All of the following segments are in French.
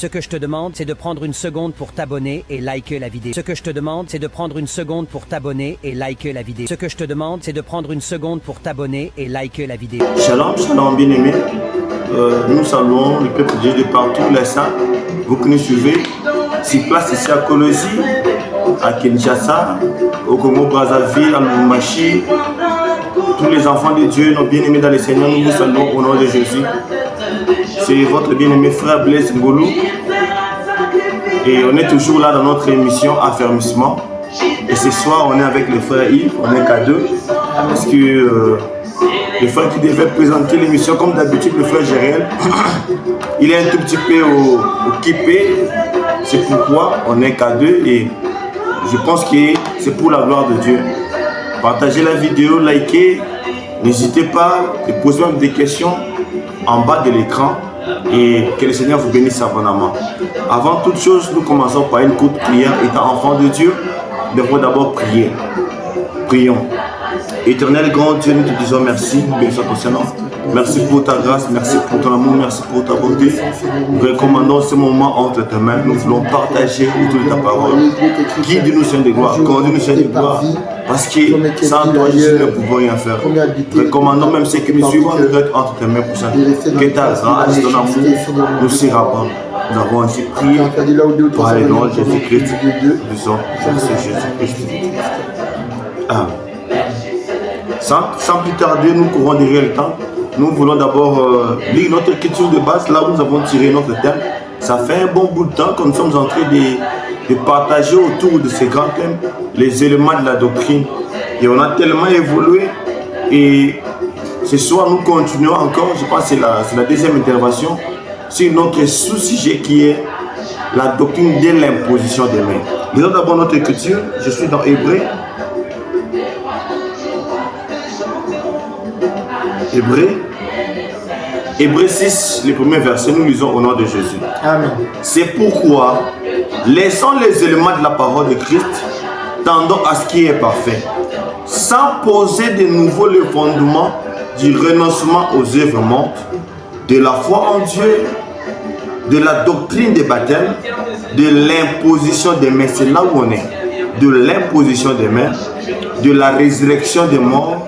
Ce que je te demande, c'est de prendre une seconde pour t'abonner et liker la vidéo. Ce que je te demande, c'est de prendre une seconde pour t'abonner et liker la vidéo. Ce que je te demande, c'est de prendre une seconde pour t'abonner et liker la vidéo. Shalom, shalom, bien-aimés. Nous saluons le peuple de Dieu de partout, les saints. Vous qui nous suivez, si place ici à Kolosi, à Kinshasa, au Congo-Brazzaville, à Lubumbashi, tous les enfants de Dieu, nos bien-aimés dans le Seigneur, nous vous saluons au nom de Jésus. C'est votre bien-aimé frère Blaise Ngolou. Et on est toujours là dans notre émission Affermissement. Et ce soir, on est avec le frère Yves, on est qu'à deux. Parce que le frère qui devait présenter l'émission, comme d'habitude, le frère Jéréel, il est un tout petit peu occupé. C'est pourquoi on est qu'à deux. Et je pense que c'est pour la gloire de Dieu. Partagez la vidéo, likez. N'hésitez pas à poser même des questions en bas de l'écran. Et que le Seigneur vous bénisse abondamment. Avant toute chose, nous commençons par une courte prière. Étant enfant de Dieu, nous devons d'abord prier. Prions. Éternel grand Dieu, nous te disons merci, nous bénissons ton Seigneur. Merci pour ta grâce, merci pour ton amour, merci pour ta bonté. Nous recommandons ce moment entre tes mains. Nous voulons partager autour de ta parole. Guide-nous, Seigneur de gloire, conduis-nous, Seigneur de gloire. Parce que sans toi, Jésus, nous ne pouvons rien faire. Recommandons même ceux qui nous suivent, nous mettre entre tes mains pour ça. Que ta grâce, ton amour nous s'érapande. Nous avons ainsi prié par le nom de Jésus-Christ. Nous disons, merci Jésus-Christ. Amen. Sans plus tarder, nous courons derrière le temps. Nous voulons d'abord lire notre écriture de base, là où nous avons tiré notre thème. Ça fait un bon bout de temps que nous sommes en train de partager autour de ces grands thèmes les éléments de la doctrine. Et on a tellement évolué. Et ce soir, nous continuons encore, je pense que c'est la deuxième intervention, sur notre sous-sujet qui est la doctrine de l'imposition des mains. Lisons d'abord notre écriture. Je suis dans Hébreux. Hébreux 6, le premier verset, nous lisons au nom de Jésus. Amen. C'est pourquoi, laissons les éléments de la parole de Christ, tendons à ce qui est parfait, sans poser de nouveau le fondement du renoncement aux œuvres mortes, de la foi en Dieu, de la doctrine des baptêmes, de l'imposition des mains, c'est là où on est, de l'imposition des mains, de la résurrection des morts,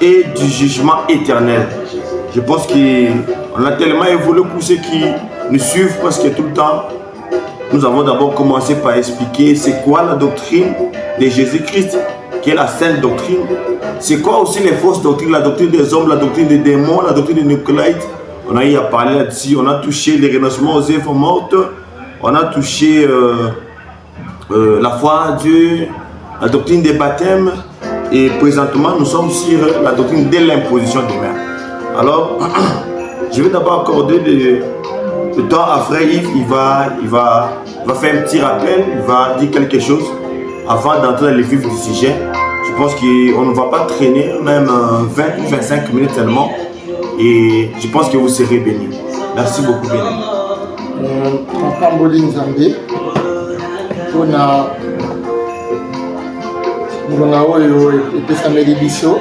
et du jugement éternel. Je pense qu'on a tellement évolué pour ceux qui nous suivent presque tout le temps. Nous avons d'abord commencé par expliquer c'est quoi la doctrine de Jésus-Christ, qui est la sainte doctrine. C'est quoi aussi les fausses doctrines, la doctrine des hommes, la doctrine des démons, la doctrine des Nicolaïtes. On a eu à parler là-dessus, on a touché les renoncements aux œuvres mortes, on a touché la foi en Dieu, la doctrine des baptêmes. Et présentement, nous sommes sur la doctrine de l'imposition des mains. Alors, je vais d'abord accorder le temps à frère Yves. Il va faire un petit rappel, il va dire quelque chose avant d'entrer dans le vif du sujet. Je pense qu'on ne va pas traîner, même 20 ou 25 minutes seulement. Et je pense que vous serez bénis. Merci beaucoup, béni. Nous oyo epesameli biso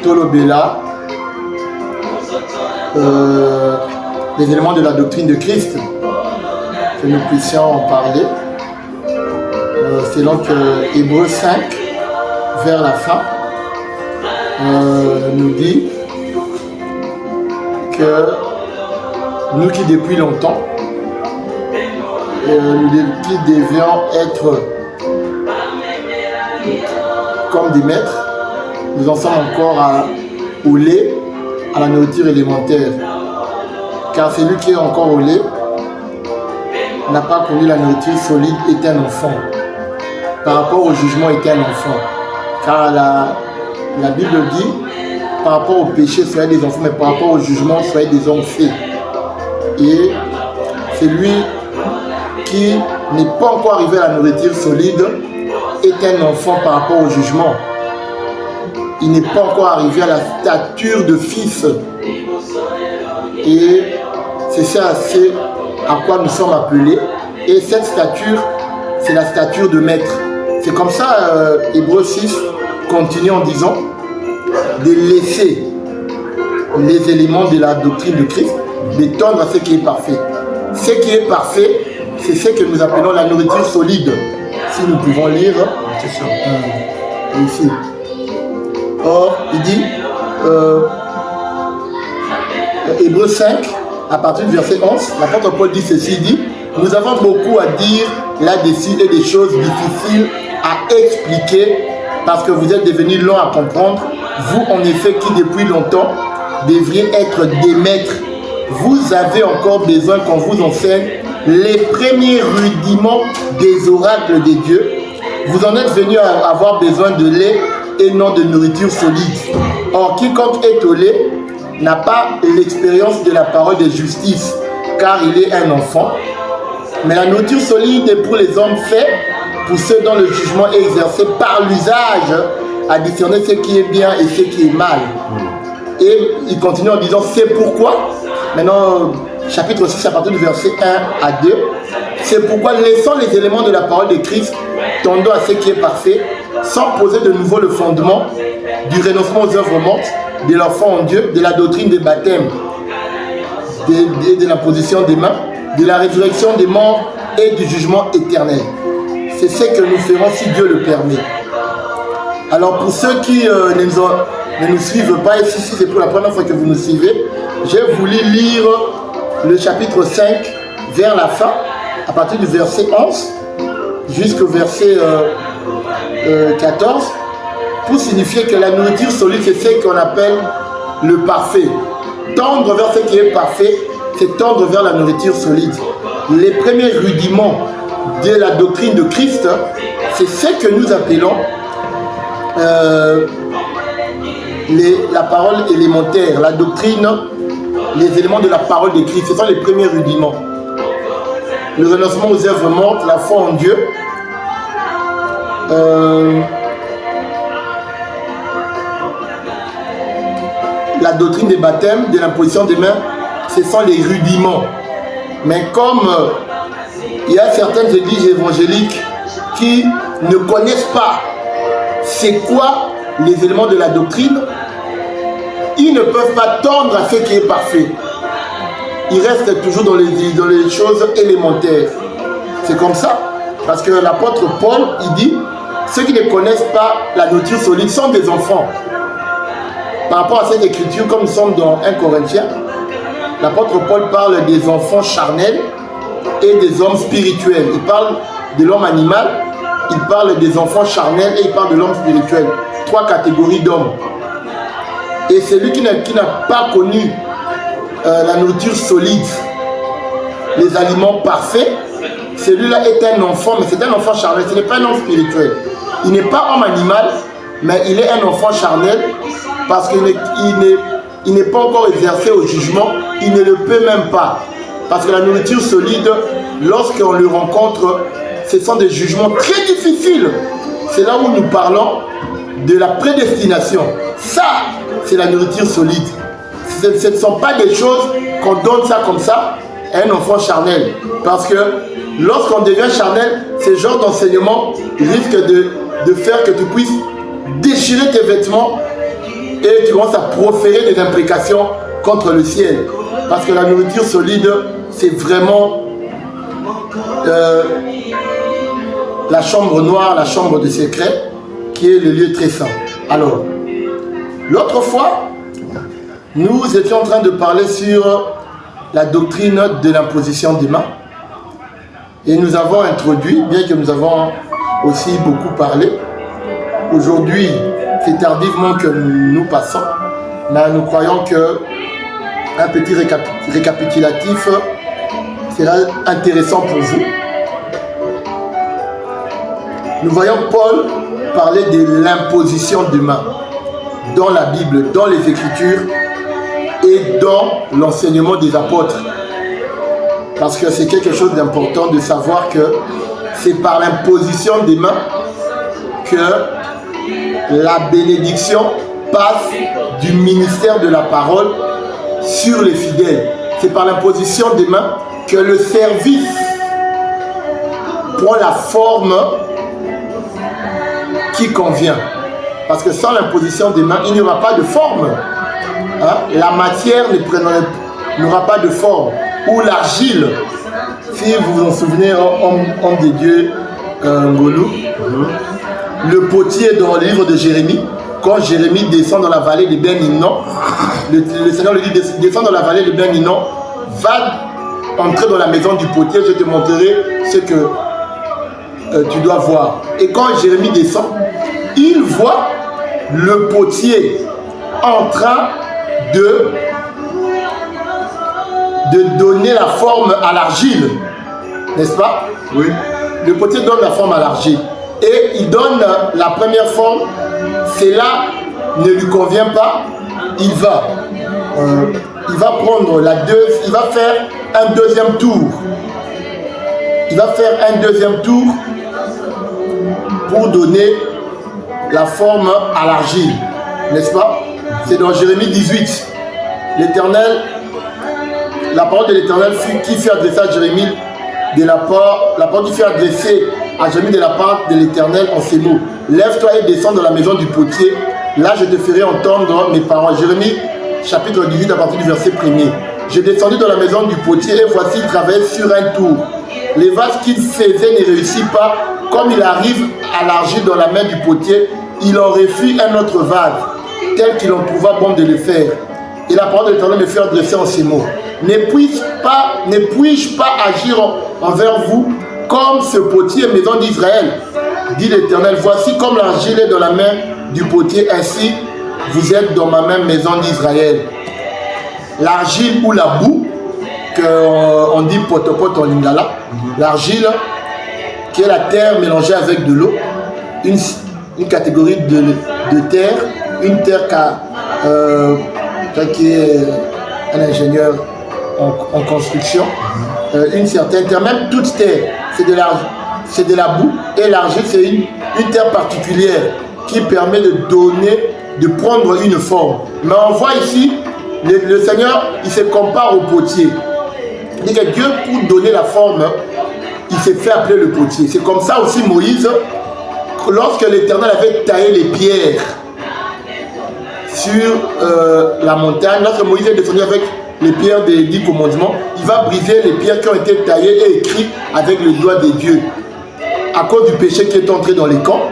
tolobela les éléments de la doctrine de Christ, que nous puissions en parler. Selon que Hébreux 5 vers la fin nous dit que nous qui depuis longtemps qui devions être comme des maîtres, nous en sommes encore au lait, à la nourriture élémentaire. Car celui qui est encore au lait n'a pas connu la nourriture solide, est un enfant. Par rapport au jugement, est un enfant. Car la Bible dit, par rapport au péché, soyez des enfants, mais par rapport au jugement, soyez des hommes faits. Et celui qui n'est pas encore arrivé à la nourriture solide est un enfant par rapport au jugement. Il n'est pas encore arrivé à la stature de fils. Et c'est ça, c'est à quoi nous sommes appelés. Et cette stature, c'est la stature de maître. C'est comme ça, Hébreux 6 continue en disant de laisser les éléments de la doctrine de Christ, d'étendre à ce qui est parfait. ce qui est parfait, c'est ce que nous appelons la nourriture solide. Si nous pouvons lire, ici. Or, il dit, Hébreux 5, à partir du verset 11, l'apôtre Paul dit ceci, il dit, nous avons beaucoup à dire là-dessus et des choses difficiles à expliquer parce que vous êtes devenus longs à comprendre. Vous, en effet, qui depuis longtemps devriez être des maîtres, vous avez encore besoin qu'on vous enseigne les premiers rudiments des oracles de Dieu. Vous en êtes venus à avoir besoin de lait et non de nourriture solide. Or, quiconque est au lait n'a pas l'expérience de la parole de justice, car il est un enfant. Mais la nourriture solide est pour les hommes faits, pour ceux dont le jugement est exercé par l'usage à discerner ce qui est bien et ce qui est mal. Et il continue en disant, c'est pourquoi, maintenant, chapitre 6, à partir du verset 1 à 2, c'est pourquoi, laissant les éléments de la parole de Christ, tendant à ce qui est parfait, sans poser de nouveau le fondement du renoncement aux œuvres mortes, de la foi en Dieu, de la doctrine des baptêmes, de l'imposition des mains, de la résurrection des morts et du jugement éternel. C'est ce que nous ferons si Dieu le permet. Alors pour ceux qui ne nous suivent pas, et si c'est pour la première fois que vous nous suivez, j'ai voulu lire le chapitre 5 vers la fin, à partir du verset 11 jusqu'au verset 14, pour signifier que la nourriture solide, c'est ce qu'on appelle le parfait. Tendre vers ce qui est parfait, c'est tendre vers la nourriture solide. Les premiers rudiments de la doctrine de Christ, c'est ce que nous appelons la parole élémentaire, la doctrine, les éléments de la parole de Christ. Ce sont les premiers rudiments. Le renoncement aux œuvres mortes, la foi en Dieu, la doctrine des baptêmes, de l'imposition des mains, ce sont les rudiments. Mais comme il y a certaines églises évangéliques qui ne connaissent pas c'est quoi les éléments de la doctrine, ils ne peuvent pas tendre à ce qui est parfait. Ils restent toujours dans les choses élémentaires. C'est comme ça. Parce que l'apôtre Paul, il dit, ceux qui ne connaissent pas la nourriture solide sont des enfants. Par rapport à cette écriture, comme nous sommes dans 1 Corinthiens, l'apôtre Paul parle des enfants charnels et des hommes spirituels. Il parle de l'homme animal, il parle des enfants charnels et il parle de l'homme spirituel. 3 catégories d'hommes. Et celui qui n'a pas connu la nourriture solide, les aliments parfaits, celui-là est un enfant, mais c'est un enfant charnel, ce n'est pas un homme spirituel. Il n'est pas homme animal, mais il est un enfant charnel parce qu'il n'est pas encore exercé au jugement, il ne le peut même pas. Parce que la nourriture solide, lorsqu'on le rencontre, ce sont des jugements très difficiles. C'est là où nous parlons de la prédestination. Ça, c'est la nourriture solide. Ce ne sont pas des choses qu'on donne ça comme ça à un enfant charnel. Parce que lorsqu'on devient charnel, ce genre d'enseignement risque de faire que tu puisses déchirer tes vêtements et tu commences à proférer des imprécations contre le ciel. Parce que la nourriture solide, c'est vraiment la chambre noire, la chambre de secret, qui est le lieu très saint. Alors, l'autre fois, nous étions en train de parler sur la doctrine de l'imposition des mains. Et nous avons introduit, bien que nous avons aussi beaucoup parlé, aujourd'hui, c'est tardivement que nous passons, mais nous croyons qu'un petit récapitulatif sera intéressant pour vous. Nous voyons Paul parler de l'imposition de mains dans la Bible, dans les Écritures et dans l'enseignement des apôtres. Parce que c'est quelque chose d'important de savoir que c'est par l'imposition des mains que la bénédiction passe du ministère de la parole sur les fidèles. C'est par l'imposition des mains que le service prend la forme qui convient. Parce que sans l'imposition des mains, il n'y aura pas de forme. Hein? La matière n'aura pas de forme. Ou l'argile si vous vous en souvenez, homme de Dieu, Ngolou, le potier dans le livre de Jérémie, quand Jérémie descend dans la vallée de Ben-Hinnom, le Seigneur lui dit, descend dans la vallée de Ben-Hinnom, va entrer dans la maison du potier, je te montrerai ce que tu dois voir. Et quand Jérémie descend, il voit le potier en train de donner la forme à l'argile, n'est-ce pas? Oui. Le potier donne la forme à l'argile et il donne la première forme. Cela ne lui convient pas, il va prendre il va faire un deuxième tour. Il va faire un deuxième tour pour donner la forme à l'argile, n'est-ce pas? C'est dans Jérémie 18. L'Éternel, la parole de l'Éternel qui fut adressée à Jérémie la parole qui fut adressée à Jérémie de la part de l'Éternel en ces mots. Lève-toi et descends dans la maison du potier. Là, je te ferai entendre mes paroles. Jérémie, chapitre 18, à partir du verset 1er. Je descendis dans la maison du potier et voici, il travaillait sur un tour. Les vases qu'il faisait ne réussit pas. Comme il arrive à l'argile dans la main du potier, il en refit un autre vase, tel qu'il en trouva bon de le faire. Et la parole de l'Éternel me fait adresser en ces mots. Ne puis-je pas agir envers vous comme ce potier, maison d'Israël, dit l'Éternel. Voici comme l'argile est dans la main du potier, ainsi vous êtes dans ma main, maison d'Israël. L'argile ou la boue, qu'on dit potopot en lingala, l'argile qui est la terre mélangée avec de l'eau, une catégorie de terre, une terre qui est un ingénieur en construction, une certaine terre, même toute terre, c'est de la boue, et l'argile c'est une terre particulière qui permet de prendre une forme. Mais on voit ici, le Seigneur, il se compare au potier. Il dit que Dieu, pour donner la forme, il s'est fait appeler le potier. C'est comme ça aussi Moïse, lorsque l'Éternel avait taillé les pierres sur la montagne, lorsque Moïse est descendu avec les pierres des 10 commandements, il va briser les pierres qui ont été taillées et écrites avec le doigt de Dieu. À cause du péché qui est entré dans les camps,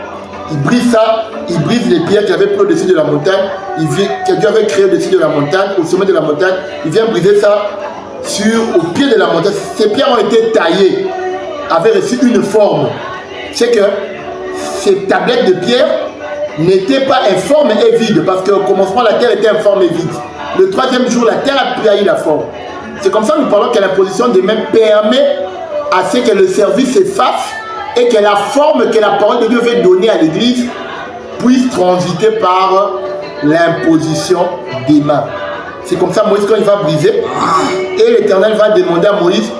il brise ça, il brise les pierres qui avaient pris au-dessus de la montagne, que Dieu avait créé au-dessus de la montagne, au sommet de la montagne, il vient briser ça au pied de la montagne. Ces pierres ont été taillées, avaient reçu une forme. C'est que ces tablettes de pierre n'étaient pas informes et vides, parce qu'au commencement la terre était informe et vide. Le troisième jour, la terre a pris la forme. C'est comme ça que nous parlons que l'imposition des mains permet à ce que le service se fasse et que la forme que la parole de Dieu veut donner à l'église puisse transiter par l'imposition des mains. C'est comme ça Moïse, quand il va briser, et l'Éternel va demander à Moïse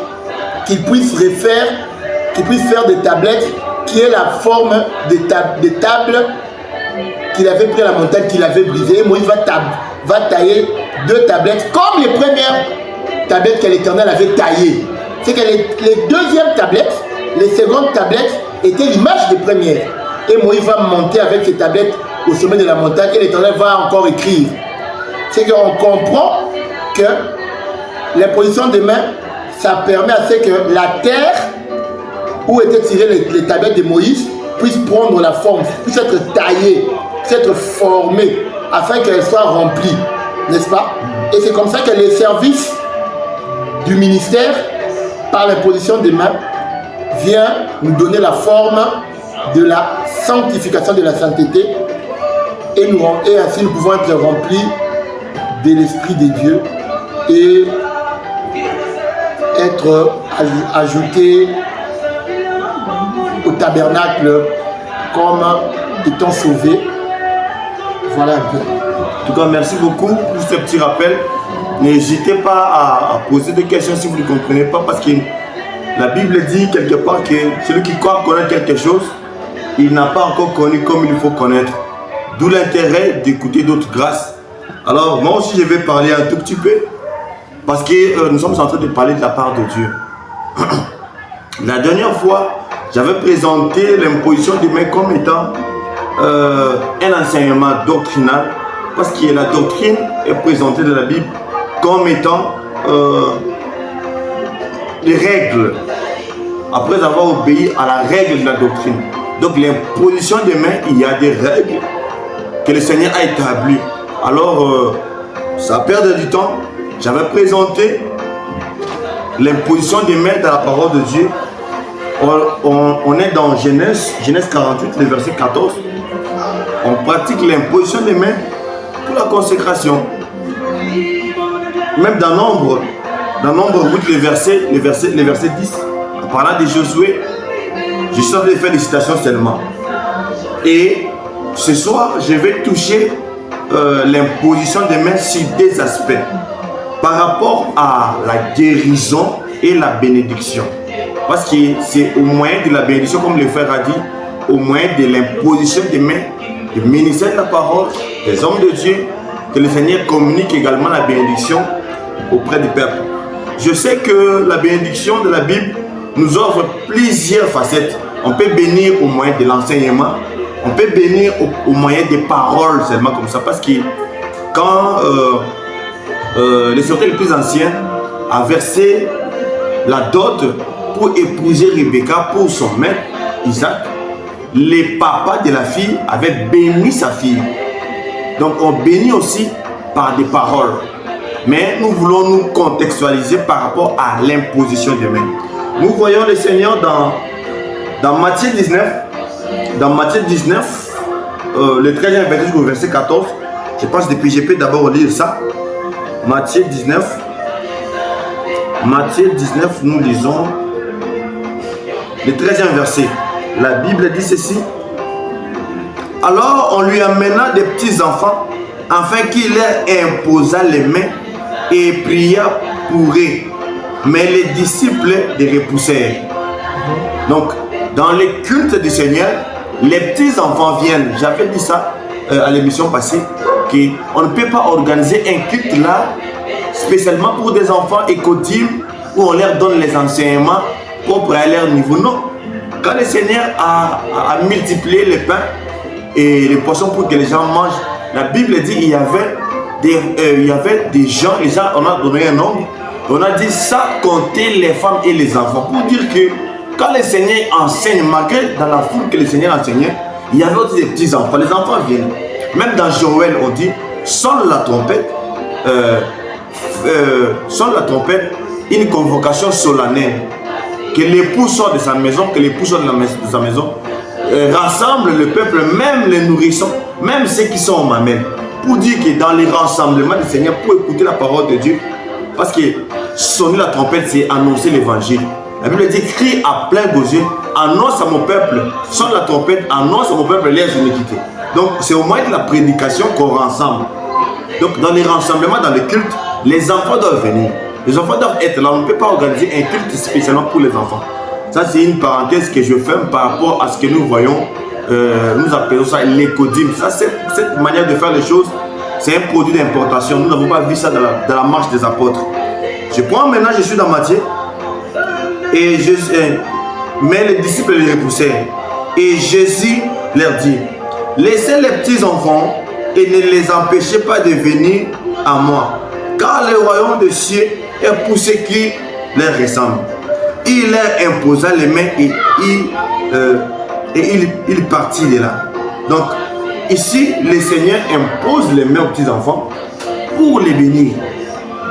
qu'il puisse faire des tablettes qui est la forme des tables qu'il avait pris à la montagne, qu'il avait brisées. Et Moïse va tailler 2 tablettes comme les premières tablettes que l'Éternel avait taillées. C'est que les deuxièmes tablettes, les secondes tablettes étaient l'image des premières. Et Moïse va monter avec ces tablettes au sommet de la montagne et l'Éternel va encore écrire. C'est qu'on comprend que l'imposition des mains, ça permet à ce que la terre où étaient tirées les tablettes de Moïse puisse prendre la forme, puisse être taillée, puisse être formée, afin qu'elle soit remplie, n'est-ce pas? Et c'est comme ça que les services du ministère, par l'imposition des mains, vient nous donner la forme de la sanctification de la sainteté, et ainsi nous pouvons être remplis de l'Esprit de Dieu et être ajoutés au tabernacle comme étant sauvés. Voilà un peu. En tout cas, merci beaucoup pour ce petit rappel. N'hésitez pas à poser des questions si vous ne comprenez pas, parce que la Bible dit quelque part que celui qui croit connaître quelque chose, il n'a pas encore connu comme il faut connaître. D'où l'intérêt d'écouter d'autres grâces. Alors, moi aussi, je vais parler un tout petit peu, parce que nous sommes en train de parler de la part de Dieu. La dernière fois, j'avais présenté l'imposition des mains comme étant un enseignement doctrinal, parce que la doctrine est présentée dans la Bible comme étant les règles après avoir obéi à la règle de la doctrine. Donc l'imposition des mains, il y a des règles que le Seigneur a établies. Alors, ça perd du temps. J'avais présenté l'imposition des mains dans la parole de Dieu. On est dans Genèse 48, le verset 14. On pratique l'imposition des mains pour la consécration. Même dans Nombre 8, le verset 10, en parlant de Josué, je suis en train de faire des citations seulement. Et ce soir, je vais toucher l'imposition des mains sur des aspects par rapport à la guérison et la bénédiction. Parce que c'est au moyen de la bénédiction, comme le frère a dit, au moyen de l'imposition des mains, du ministère de la parole, des hommes de Dieu, que le Seigneur communique également la bénédiction auprès du peuple. Je sais que la bénédiction de la Bible nous offre plusieurs facettes. On peut bénir au moyen de l'enseignement, on peut bénir au moyen des paroles seulement comme ça. Parce que quand les sorciers les plus anciens a versé la dot pour épouser Rebecca pour son maître Isaac, les papas de la fille avaient béni sa fille. Donc on bénit aussi par des paroles. Mais nous voulons nous contextualiser par rapport à l'imposition des mains. Nous voyons le Seigneur dans Matthieu 19. Dans Matthieu 19, le 13e verset jusqu'au verset 14. Je pense depuis je peux d'abord lire ça. Matthieu 19. Matthieu 19, nous lisons le 13e verset. La Bible dit ceci. Alors on lui amena des petits enfants afin qu'il leur imposa les mains et pria pour eux. Mais les disciples les repoussèrent. Donc, dans les cultes du Seigneur, les petits enfants viennent. J'avais dit ça à l'émission passée, qu'on ne peut pas organiser un culte là, spécialement pour des enfants écodimes, où on leur donne les enseignements propres à leur niveau. Non. Quand le Seigneur a multiplié les pains et les poissons pour que les gens mangent, la Bible dit qu'il y avait des gens, on a donné un nombre, on a dit ça compter les femmes et les enfants. Pour dire que quand le Seigneur enseigne, malgré dans la foule que le Seigneur enseignait, il y avait aussi des petits enfants. Les enfants viennent. Même dans Joël, on dit sonne la trompette, une convocation solennelle. Que l'époux sort de sa maison, que l'époux sort de sa maison, rassemble le peuple, même les nourrissons, même ceux qui sont en mamelle. Pour dire que dans les rassemblements du Seigneur, pour écouter la parole de Dieu, parce que sonner la trompette, c'est annoncer l'évangile. La Bible dit, crie à plein gosier, annonce à mon peuple, sonne la trompette, annonce à mon peuple les iniquités. Donc c'est au moyen de la prédication qu'on rassemble. Donc dans les rassemblements, dans les cultes, les enfants doivent venir. Les enfants doivent être là. On ne peut pas organiser un culte spécialement pour les enfants. Ça, c'est une parenthèse que je ferme par rapport à ce que nous voyons. Nous appelons ça l'écodime. Ça, cette manière de faire les choses, c'est un produit d'importation. Nous n'avons pas vu ça dans la marche des apôtres. Je prends maintenant, je suis dans Matthieu. Mais les disciples les repoussèrent. Et Jésus leur dit, laissez les petits enfants et ne les empêchez pas de venir à moi. Car le royaume des cieux est pour ceux qui leur ressemblent. Il leur imposa les mains et il partit de là. Donc, ici, le Seigneur impose les mains aux petits enfants pour les bénir.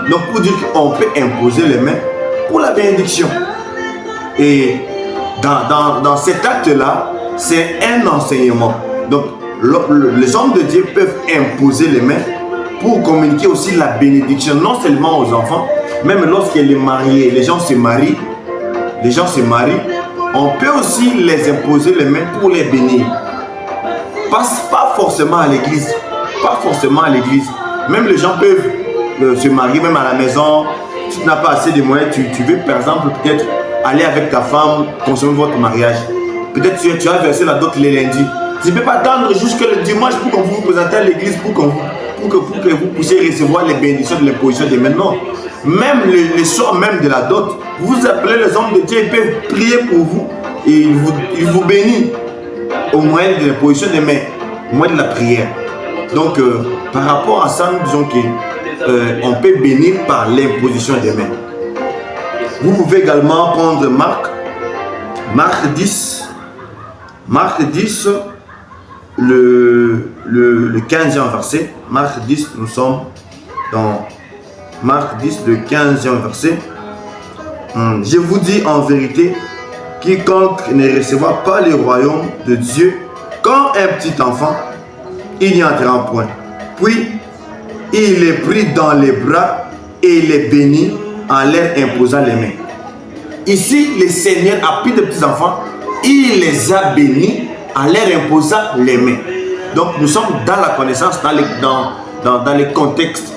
Donc, pour dire qu'on peut imposer les mains pour la bénédiction. Et dans cet acte-là, c'est un enseignement. Donc, les hommes de Dieu peuvent imposer les mains pour communiquer aussi la bénédiction, non seulement aux enfants, même lorsqu'elle est mariée, les gens se marient, on peut aussi les imposer les mains pour les bénir. Pas forcément à l'église, même les gens peuvent se marier même à la maison. Si tu n'as pas assez de moyens, tu veux par exemple peut-être aller avec ta femme consommer votre mariage. Peut-être tu as versé la dot le lundi. Tu ne peux pas attendre jusqu'à le dimanche pour qu'on vous présente à l'église, pour que vous puissiez recevoir les bénédictions de l'imposition de maintenant. Même le soir même de la dot, vous appelez les hommes de Dieu, ils peuvent prier pour vous et ils vous bénissent au moyen de l'imposition des mains, au moyen de la prière. Donc, par rapport à ça, nous disons qu'on peut bénir par l'imposition des mains. Vous pouvez également prendre Marc, Marc 10, le 15e verset. Marc 10, nous sommes dans Marc 10, le 15e verset. Je vous dis en vérité, quiconque ne recevra pas le royaume de Dieu comme un petit enfant, il n'y entrera point. Puis, il est pris dans les bras et il est béni en leur imposant les mains. Ici, le Seigneur a pris des petits enfants, il les a bénis en leur imposant les mains. Donc, nous sommes dans la connaissance, dans les contextes.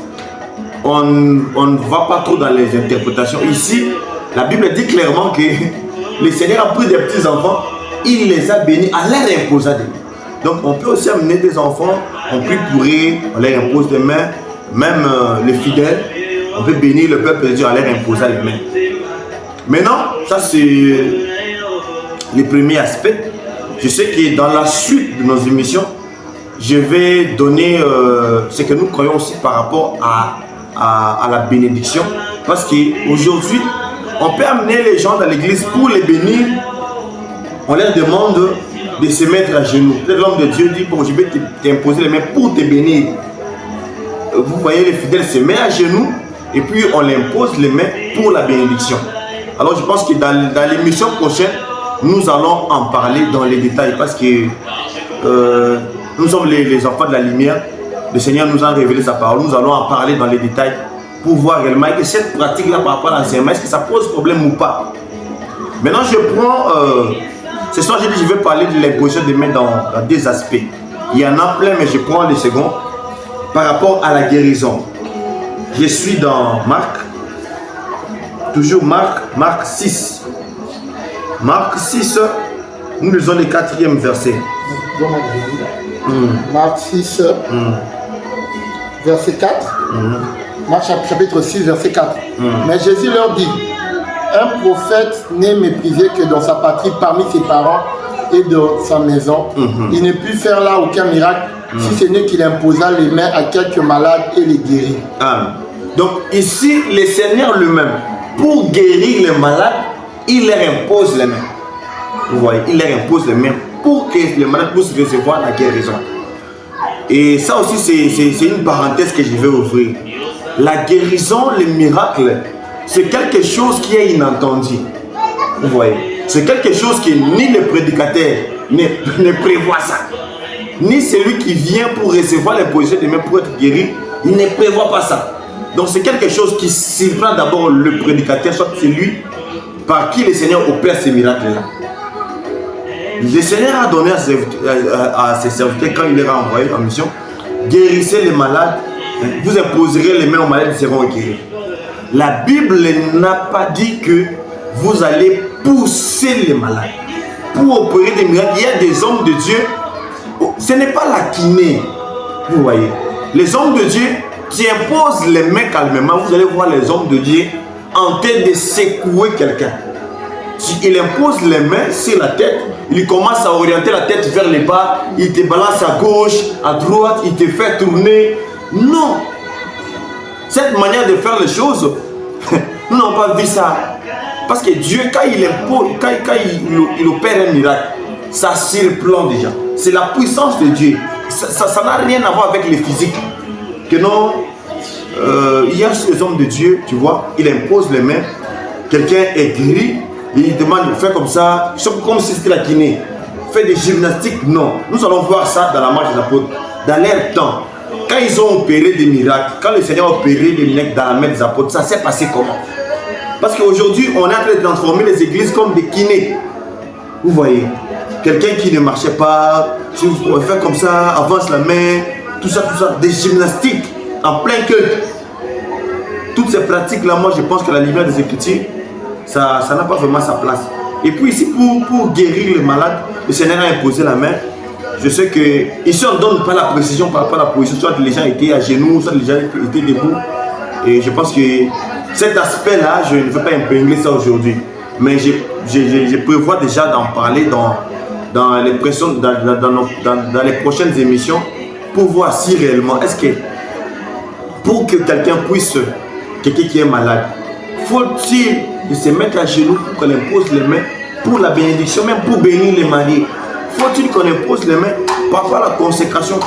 On ne va pas trop dans les interprétations. Ici, la Bible dit clairement que le Seigneur a pris des petits enfants, il les a bénis en leur imposant des mains. Donc, on peut aussi amener des enfants, on prie pour eux, on leur impose des mains, même les fidèles, on peut bénir le peuple de Dieu en leur imposant les mains. Maintenant, ça c'est le premier aspect. Je sais que dans la suite de nos émissions, je vais donner ce que nous croyons aussi par rapport à la bénédiction. Parce qu'aujourd'hui, on peut amener les gens dans l'église pour les bénir. On leur demande de se mettre à genoux. L'homme de Dieu dit, bon, je vais t'imposer les mains pour te bénir. Vous voyez, les fidèles se mettent à genoux et puis on leur impose les mains pour la bénédiction. Alors je pense que dans l'émission prochaine, nous allons en parler dans les détails parce que nous sommes les enfants de la lumière. Le Seigneur nous a révélé sa parole. Nous allons en parler dans les détails pour voir réellement que cette pratique-là par rapport à l'enseignement, est-ce que ça pose problème ou pas. Maintenant, je prends... ce soir, j'ai dit je vais parler de l'imposition des mains dans deux aspects. Il y en a plein, mais je prends les seconds. Par rapport à la guérison, je suis dans Marc. Toujours Marc 6. Marc 6, nous lisons le 4e verset. Marc 6, verset 4. Marc chapitre 6, verset 4. Mais Jésus leur dit, un prophète n'est méprisé que dans sa patrie, parmi ses parents et dans sa maison. Il ne put faire là aucun miracle, si ce n'est qu'il imposa les mains à quelques malades et les guérit. Amen. Donc ici, le Seigneur lui-même, pour guérir les malades, il leur impose les mains. Vous voyez, il leur impose les mains pour que les malades puissent recevoir la guérison. Et ça aussi, c'est une parenthèse que je vais ouvrir. La guérison, le miracle, c'est quelque chose qui est inattendu. Vous voyez, c'est quelque chose que ni le prédicateur ne prévoit ça. Ni celui qui vient pour recevoir l'imposition des mains pour être guéri, il ne prévoit pas ça. Donc c'est quelque chose qui surprend d'abord le prédicateur, soit celui par qui le Seigneur opère ces miracles-là. Le Seigneur a donné à ses serviteurs, quand il les a envoyés en mission, guérissez les malades, vous imposerez les mains aux malades, ils seront guéris. La Bible n'a pas dit que vous allez pousser les malades pour opérer des miracles. Il y a des hommes de Dieu, ce n'est pas la kiné, vous voyez. Les hommes de Dieu qui imposent les mains calmement, vous allez voir les hommes de Dieu en train de secouer quelqu'un. Il impose les mains sur la tête, il commence à orienter la tête vers le bas, il te balance à gauche, à droite, il te fait tourner. Non! Cette manière de faire les choses, nous n'avons pas vu ça. Parce que Dieu, quand il impose, quand il opère un miracle, ça surplomb déjà. C'est la puissance de Dieu. Ça n'a rien à voir avec le physique. Que non, il y a ces hommes de Dieu, tu vois, il impose les mains, quelqu'un est guéri, il demande de faire comme ça, comme si c'était la kiné. Faire des gymnastiques, non. Nous allons voir ça dans la marche des apôtres. Dans leur temps, quand ils ont opéré des miracles, quand le Seigneur a opéré des miracles dans la main des apôtres, ça s'est passé comment? Parce qu'aujourd'hui, on est en train de transformer les églises comme des kinés. Vous voyez, quelqu'un qui ne marchait pas, si vous pouvez faire comme ça, avance la main, tout ça, des gymnastiques en plein culte. Toutes ces pratiques-là, moi je pense que la lumière des Écritures, ça n'a pas vraiment sa place. Et puis ici, pour guérir les malades, le Seigneur a imposé la main. Je sais que ici on ne donne pas la précision par rapport à la position, soit les gens étaient à genoux, soit les gens étaient debout. Et je pense que cet aspect-là, je ne veux pas épingler ça aujourd'hui. Mais je prévois déjà d'en parler dans les prochaines émissions pour voir si réellement, est-ce que pour que quelqu'un qui est malade, faut-il se mettre à genoux pour qu'on impose les mains pour la bénédiction, même pour bénir les mariés. Faut-il qu'on impose les mains? Parfois la consécration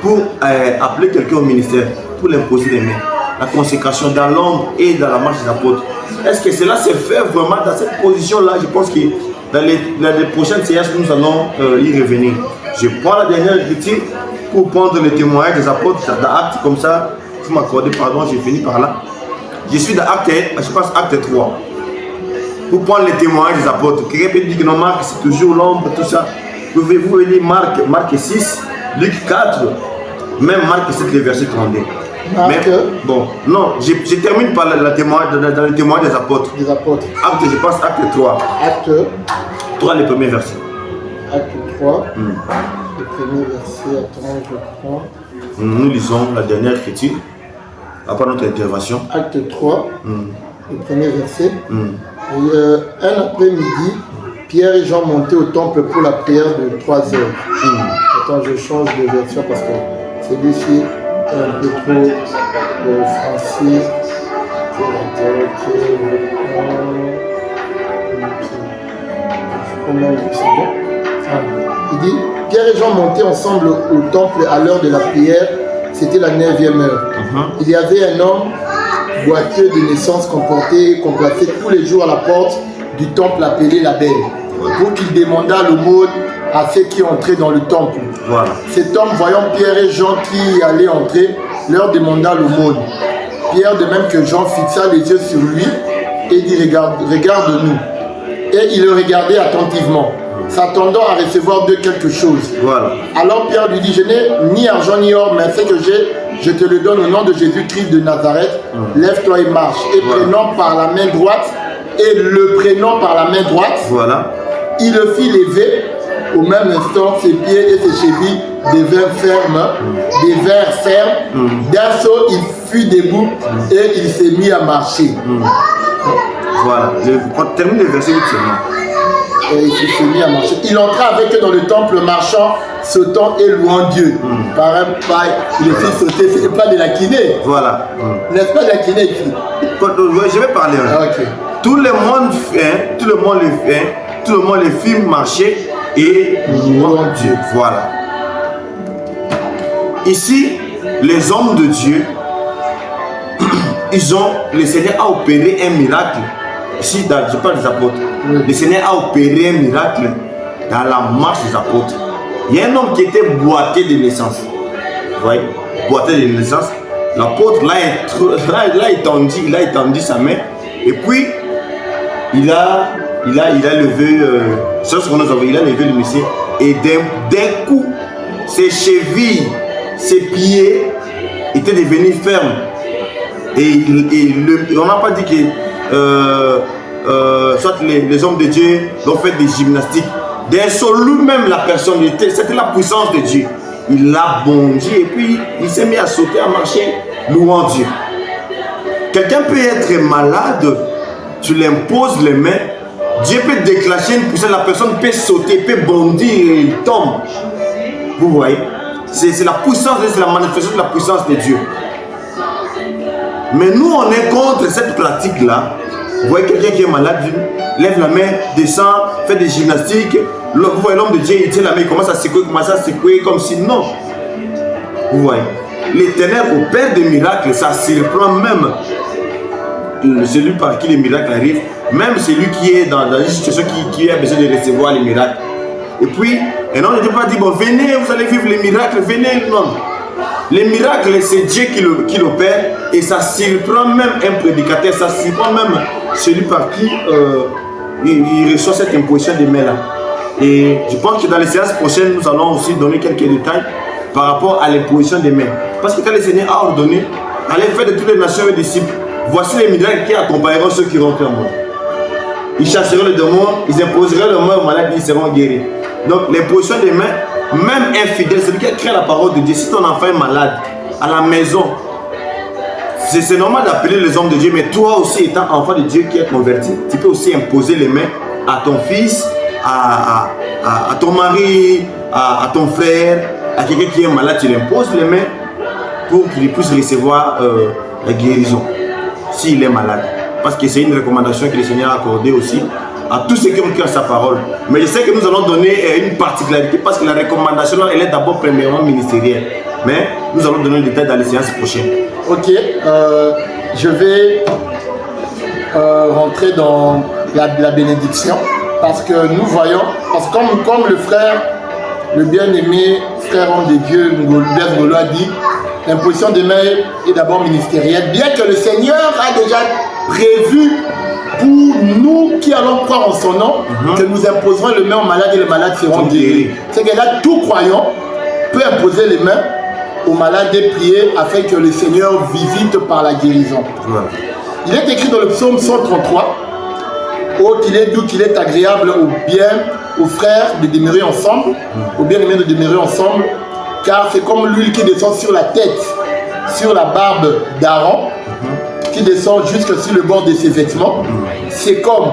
pour appeler quelqu'un au ministère, pour l'imposer les mains. La consécration dans l'ombre et dans la marche des apôtres. Est-ce que cela se fait vraiment dans cette position-là? Je pense que dans les prochaines séances, nous allons y revenir. Je prends la dernière écriture pour prendre le témoignage des apôtres dans Actes, comme ça, vous m'accordez pardon, j'ai fini par là. Je suis dans Acte, je pense Acte 3. Pour prendre le témoignage des apôtres. Quelqu'un peut dire que non, Marc, c'est toujours l'ombre, tout ça. Pouvez-vous lire Marc 6, Luc 4, même Marc 7, le verset 32. Mais, bon, non, je termine par dans le témoignage des apôtres. Des apôtres. Acte, je pense Acte 3. Acte 3, le premier verset. Acte 3, le premier verset, attends, je prends. Nous lisons la dernière écriture, après notre intervention. Acte 3, le premier verset. Un après-midi, Pierre et Jean montaient au temple pour la prière de 3 heures. Attends, je change de version parce que celui-ci est un peu trop français. Il dit, Pierre et Jean montaient ensemble au temple à l'heure de la prière. C'était la 9e heure. Il y avait un homme boiteux de naissance qu'on plaçait tous les jours à la porte du temple appelé la Belle, pour qu'il demandât l'aumône à ceux qui entraient dans le temple. Voilà. Cet homme, voyant Pierre et Jean qui allaient entrer, leur demanda l'aumône. Pierre, de même que Jean, fixa les yeux sur lui et dit, regarde-nous. Et il le regardait attentivement, s'attendant à recevoir de quelque chose. Voilà. Alors Pierre lui dit, je n'ai ni argent ni or, mais ce que j'ai, je te le donne au nom de Jésus-Christ de Nazareth. Lève-toi et marche. Et prenant par la main droite, voilà. Il le fit lever. Au même instant, ses pieds et ses chevilles devinrent fermes. D'un saut, il fut debout et il s'est mis à marcher. Voilà. Je termine le verset 8 seulement. Et il s'est mis à marcher. Il entra avec eux dans le temple, marchant, sautant et louant Dieu. Par un pas, il le fit sauter. Ce n'est pas de la kiné. Voilà. N'est-ce pas de la kiné ici? Je vais parler. Okay. Tout le monde le fait marcher et louant Dieu. Voilà. Ici, les hommes de Dieu, le Seigneur a opéré un miracle. Ici, je parle des apôtres. Le Seigneur a opéré un miracle dans la marche des apôtres. Il y a un homme qui était boiteux de naissance. Vous voyez, boiteux de naissance. L'apôtre l'a étendu sa main. Et puis, il a levé, il a levé le monsieur. Et d'un coup, ses chevilles, ses pieds étaient devenus fermes. Et on n'a pas dit que soit les hommes de Dieu ont fait des gymnastiques. D'un seul lui-même, la personne, c'était la puissance de Dieu. Il a bondi et puis il s'est mis à sauter, à marcher, louant Dieu. Quelqu'un peut être malade, tu l'imposes les mains, Dieu peut déclencher une puissance, la personne peut sauter, peut bondir et il tombe. Vous voyez, c'est la puissance, c'est la manifestation de la puissance de Dieu. Mais nous, on est contre cette pratique-là. Vous voyez quelqu'un qui est malade, lève la main, descend, fait des gymnastiques. Vous voyez l'homme de Dieu, il tient la main, il commence à secouer comme si non. Vous voyez, l'Éternel opère des miracles, ça surprend même celui par qui les miracles arrivent, même celui qui est dans une situation qui a besoin de recevoir les miracles. Et puis, un homme ne peut pas dire, bon, venez, vous allez vivre les miracles, venez, non. Les miracles, c'est Dieu qui l'opère et ça surprend même un prédicateur, ça surprend même celui par qui il reçoit cette imposition des mains là. Et je pense que dans les séances prochaines, nous allons aussi donner quelques détails par rapport à l'imposition des mains. Parce que quand le Seigneur a ordonné, allez faire de toutes les nations et disciples, voici les miracles qui accompagneront ceux qui rentrent en moi. Ils chasseront les démons, ils imposeront les mains aux malades, ils seront guéris. Donc l'imposition des mains, même infidèle, celui qui a créé la parole de Dieu, si ton enfant est malade à la maison, c'est normal d'appeler les hommes de Dieu, mais toi aussi étant enfant de Dieu qui est converti, tu peux aussi imposer les mains à ton fils, à ton mari, à ton frère, à quelqu'un qui est malade, tu lui imposes les mains pour qu'il puisse recevoir la guérison s'il est malade. Parce que c'est une recommandation que le Seigneur a accordée aussi à tous ceux qui ont cru à sa parole. Mais je sais que nous allons donner une particularité parce que la recommandation, elle est d'abord premièrement ministérielle. Mais nous allons donner le détail dans les séances prochaines. Ok, je vais rentrer dans la bénédiction parce que nous voyons, parce que comme le frère, le bien-aimé frère homme de Dieu, Blaise Ngolo a dit, l'imposition des mains est d'abord ministérielle, bien que le Seigneur a déjà prévu pour nous qui allons croire en son nom, que nous imposerons les mains aux malades et les malades seront guéris. C'est que là, tout croyant peut imposer les mains aux malades et prier afin que le Seigneur visite par la guérison. Voilà. Il est écrit dans le psaume 133, « Oh, qu'il est doux, qu'il est agréable aux frères de demeurer ensemble, aux bien-aimés de demeurer ensemble, car c'est comme l'huile qui descend sur la tête, sur la barbe d'Aaron, qui descend jusque sur le bord de ses vêtements. C'est comme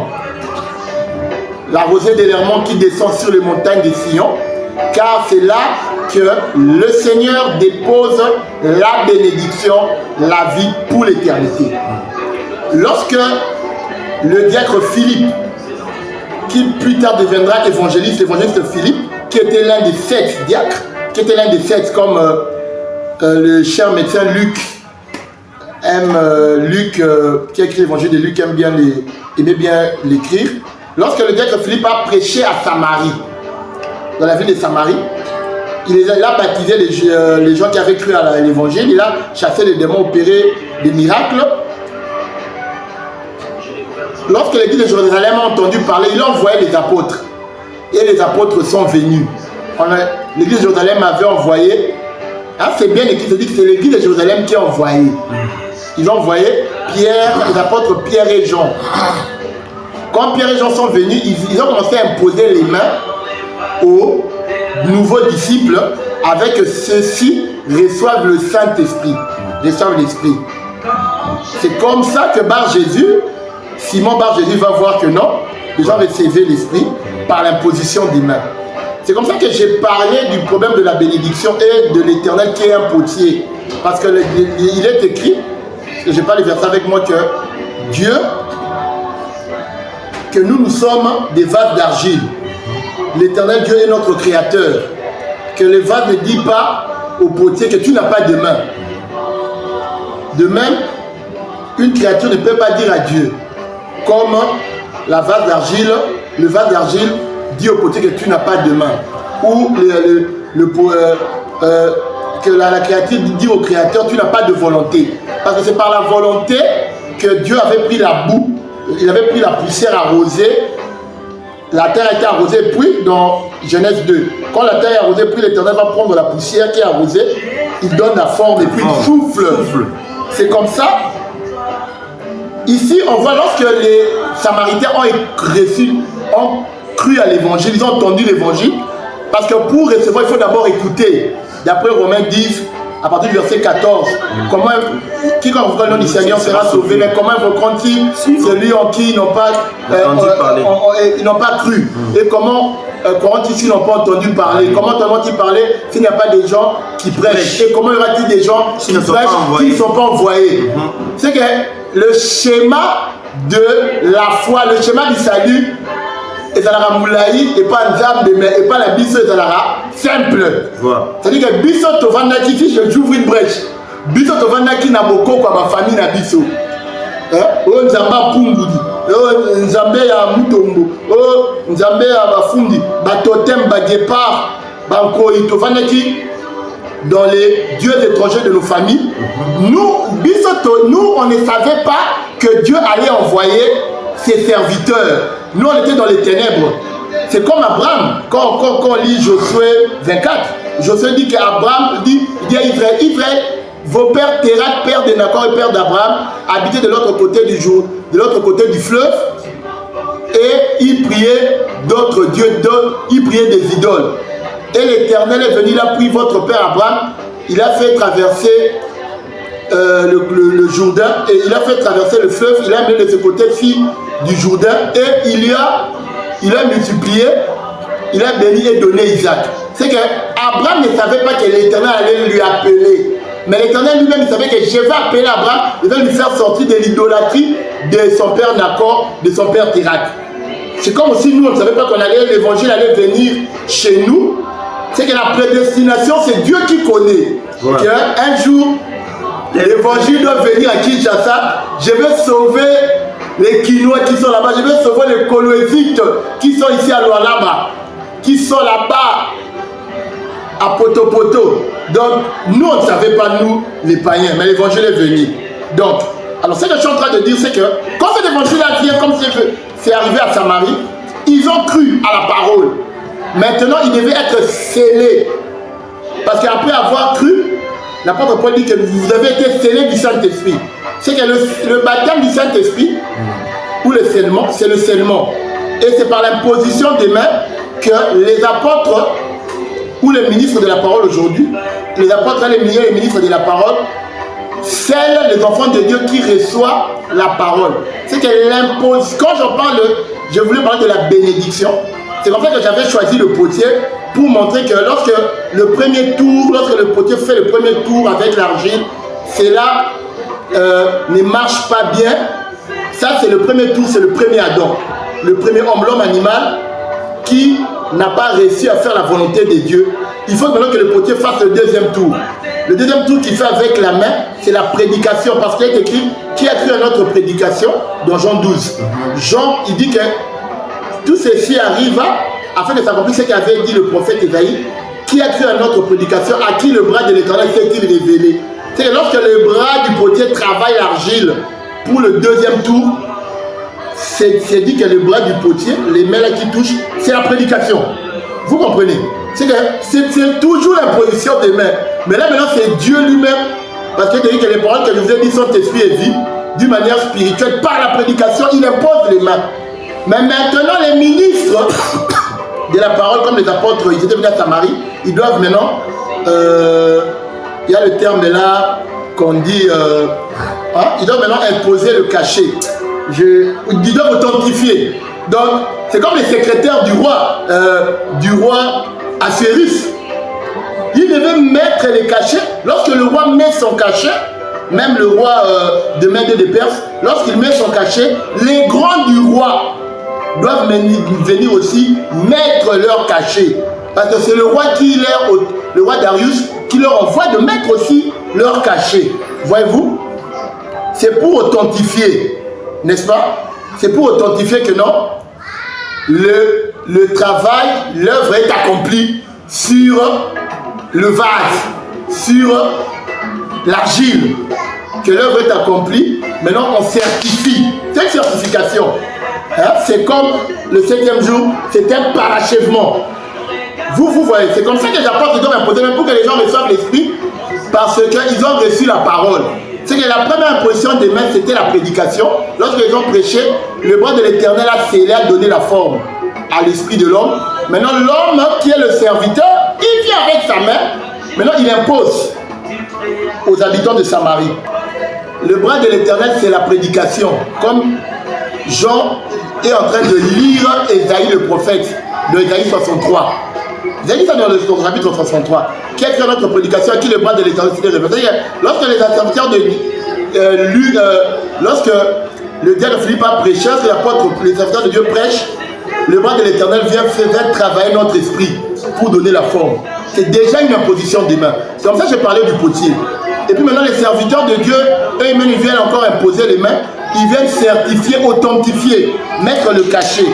la rosée de l'Hermon qui descend sur les montagnes de Sion, car c'est là que le Seigneur dépose la bénédiction, la vie pour l'éternité. » Lorsque le diacre Philippe, qui plus tard deviendra évangéliste Philippe, qui était l'un des 7 diacres, qui était l'un des 7 comme le cher médecin Luc, qui a écrit l'évangile de Luc, aimait bien l'écrire. Lorsque le diacre Philippe a prêché à Samarie, dans la ville de Samarie, il a baptisé les gens qui avaient cru à l'évangile, il a chassé les démons, opéré des miracles. Lorsque l'église de Jérusalem a entendu parler, il a envoyé les apôtres. Et les apôtres sont venus. L'église de Jérusalem avait envoyé, c'est bien écrit, c'est dit que c'est l'église de Jérusalem qui a envoyé. Ils ont envoyé les apôtres Pierre et Jean. Quand Pierre et Jean sont venus, ils ont commencé à imposer les mains aux nouveaux disciples, avec ceux-ci reçoivent le Saint-Esprit. Reçoivent l'Esprit. C'est comme ça que Simon Bar Jésus va voir que non, les gens recevaient l'Esprit par l'imposition des mains. C'est comme ça que j'ai parlé du problème de la bénédiction et de l'Éternel qui est un potier. Parce qu'il est écrit, je n'ai pas les versets avec moi, que Dieu, que nous sommes des vases d'argile. L'Éternel Dieu est notre créateur. Que le vase ne dit pas au potier que tu n'as pas de main. De même, une créature ne peut pas dire à Dieu, comme le vase d'argile dit au potier que tu n'as pas de main. Ou que la créature dit au créateur, tu n'as pas de volonté. Parce que c'est par la volonté que Dieu avait pris la boue, il avait pris la poussière arrosée. La terre a été arrosée, puis dans Genèse 2, quand la terre est arrosée, puis l'Éternel va prendre la poussière qui est arrosée, il donne la forme et puis il souffle. C'est comme ça. Ici, on voit lorsque les Samaritains ont cru à l'évangile, ils ont entendu l'évangile, parce que pour recevoir, il faut d'abord écouter. D'après Romains 10, à partir du verset 14, quiconque invoquera le nom du Seigneur sera sauvé, mais comment invoqueront-ils celui en qui ils n'ont pas cru? Et comment croiront-ils s'ils n'ont pas entendu parler? Comment entendront-ils parler s'il n'y a pas des gens qui prêchent? Et comment y aura-t-il des gens qui prêchent qui ne sont pas envoyés? C'est que le schéma de la foi, le schéma du salut, et Zalara Moulaï, et pas Nzambe, et pas la biso, et Zalara simple. C'est-à-dire que biso tovandaki, si j'ouvre une brèche, biso tovandaki na boko kwa ma famille na biso. Oh Nzamba Pungudi, oh Nzambe ya Mutombo, oh Nzambe ya Bafundi, Batotem, Bagépar, Bankoi, tovandaki dans les dieux étrangers de nos familles. Nous, on ne savait pas que Dieu allait envoyer ses serviteurs. Nous, on était dans les ténèbres. C'est comme Abraham, quand on lit Josué 24. Josué dit qu'Abraham dit à Israël, vos pères, Térak, père de Nacor et père d'Abraham, habitaient de l'autre côté du fleuve, et ils priaient d'autres dieux, ils priaient des idoles. Et l'Éternel est venu, il a pris votre père Abraham, il a fait traverser le Jourdain, et il a fait traverser le fleuve, il a mis de ce côté-ci du Jourdain, et il a multiplié, il a béni et donné Isaac. C'est que Abraham ne savait pas que l'Éternel allait lui appeler, mais l'Éternel lui-même il savait que je vais appeler Abraham, je vais lui faire sortir de l'idolâtrie de son père Nacor, de son père Térak. c'est comme aussi nous, on ne savait pas qu'on allait, l'évangile allait venir chez nous. C'est que la prédestination, c'est Dieu qui connaît. Ouais. Qu'un jour, l'évangile doit venir à Kinshasa. Je vais sauver les Kinois qui sont là-bas. Je vais sauver les Coloésites qui sont ici à Lualaba, qui sont là-bas à Poto. Donc, nous, on ne savait pas, nous, les païens, mais l'évangile est venu. Donc, alors, ce que je suis en train de dire, c'est que quand cet évangile-là vient, comme c'est arrivé à Samarie, ils ont cru à la parole. Maintenant, ils devaient être scellés. Parce qu'après avoir cru, l'apôtre Paul dit que vous avez été scellés du Saint-Esprit. C'est que le baptême du Saint-Esprit, ou le scellement, c'est le scellement. Et c'est par l'imposition des mains que les apôtres, ou les ministres de la parole aujourd'hui, les apôtres et les ministres de la parole, scellent les enfants de Dieu qui reçoivent la parole. C'est qu'elle impose. Quand je voulais parler de la bénédiction. C'est comme ça que j'avais choisi le potier pour montrer que lorsque le potier fait le premier tour avec l'argile, cela ne marche pas bien. Ça, c'est le premier tour, c'est le premier Adam, le premier homme, l'homme animal, qui n'a pas réussi à faire la volonté de Dieu. Il faut maintenant que le potier fasse le deuxième tour. Le deuxième tour qu'il fait avec la main, c'est la prédication, parce qu'il est écrit, qui a cru à notre prédication dans Jean 12. Jean, il dit que tout ceci arrive afin de s'accomplir ce qu'avait dit le prophète Isaïe, qui a cru à notre prédication, à qui le bras de l'Éternel s'est-il révélé. C'est que lorsque le bras du potier travaille l'argile pour le deuxième tour, c'est dit que le bras du potier, les mains là qui touchent, c'est la prédication. Vous comprenez? C'est toujours l'imposition des mains. Mais là maintenant c'est Dieu lui-même, parce qu'il dit que les paroles que je vous ai dit sont esprit et vie, d'une manière spirituelle, par la prédication, il impose les mains. Mais maintenant, les ministres de la parole, comme les apôtres, ils étaient venus à Samarie, ils doivent maintenant, il y a le terme là qu'on dit, ils doivent maintenant imposer le cachet. Ils doivent authentifier. Donc, c'est comme les secrétaires du roi Assuérus. Ils devaient mettre les cachets. Lorsque le roi met son cachet, même le roi de Mède de Perse, lorsqu'il met son cachet, les grands du roi doivent venir aussi mettre leur cachet. Parce que c'est le roi Darius qui leur envoie de mettre aussi leur cachet. Voyez-vous? C'est pour authentifier, n'est-ce pas? C'est pour authentifier que non, le travail, l'œuvre est accomplie sur le vase, sur l'argile, que l'œuvre est accomplie. Maintenant, on certifie. Cette certification, c'est comme le 7e jour, c'est un parachèvement. Vous voyez, c'est comme ça que les apôtres doivent imposer, même pour que les gens reçoivent l'esprit, parce qu'ils ont reçu la parole. C'est que la première imposition des mains, c'était la prédication. Lorsqu'ils ont prêché, le bras de l'Éternel a scellé, a donné la forme à l'esprit de l'homme. Maintenant, l'homme qui est le serviteur, il vient avec sa main. Maintenant, il impose aux habitants de Samarie. Le bras de l'Éternel, c'est la prédication. Comme Jean est en train de lire Ésaïe le prophète, de Ésaïe 63. Ésaïe, ça dans le chapitre 63. Qui a écrit notre prédication, à qui le bras de l'Éternel s'était révélé. Lorsque les serviteurs lorsque le diable Philippe a prêché, les serviteurs de Dieu prêchent, le bras de l'Éternel vient faire travailler notre esprit pour donner la forme. C'est déjà une imposition des mains. C'est comme ça que j'ai parlé du potier. Et puis maintenant, les serviteurs de Dieu, eux-mêmes, ils viennent encore imposer les mains. Ils viennent certifier, authentifier, mettre le cachet.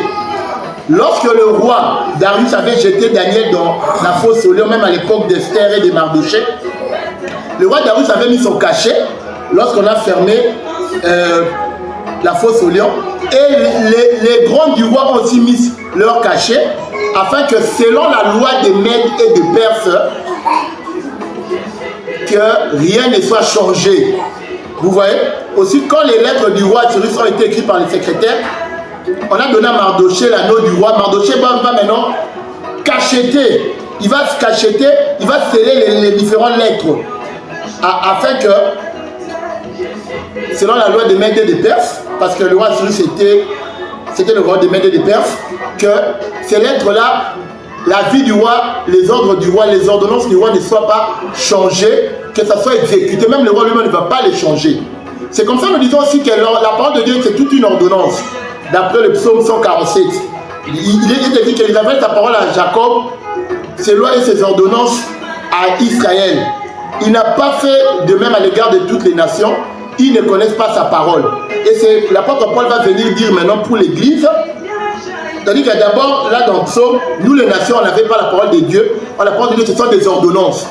Lorsque le roi Darius avait jeté Daniel dans la fosse aux lions, même à l'époque d'Esther et de Mardochée, le roi Darius avait mis son cachet lorsqu'on a fermé la fosse aux lions. Et les grands du roi ont aussi mis leur cachet afin que selon la loi des Mèdes et des Perses, que rien ne soit changé. Vous voyez? Aussi, quand les lettres du roi Cyrus ont été écrites par les secrétaires, on a donné à Mardochée l'anneau du roi. Mardochée va maintenant cacheter. Il va se cacheter, il va sceller les différentes lettres. Afin que, selon la loi des Mèdes et des Perses, parce que le roi Cyrus c'était le roi des Mèdes et des Perses, que ces lettres-là, la vie du roi, les ordres du roi, les ordonnances du roi ne soient pas changées, que ça soit exécuté. Même le roi lui-même ne va pas les changer. C'est comme ça que nous disons aussi que la parole de Dieu, c'est toute une ordonnance. D'après le psaume 147, Il a dit qu'il avait sa parole à Jacob, ses lois et ses ordonnances à Israël. Il n'a pas fait de même à l'égard de toutes les nations. Ils ne connaissent pas sa parole. Et c'est l'apôtre Paul va venir dire maintenant pour l'Église. C'est-à-dire que d'abord, là dans le psaume, nous les nations, on n'avait pas la parole de Dieu. La parole de Dieu, ce sont des ordonnances.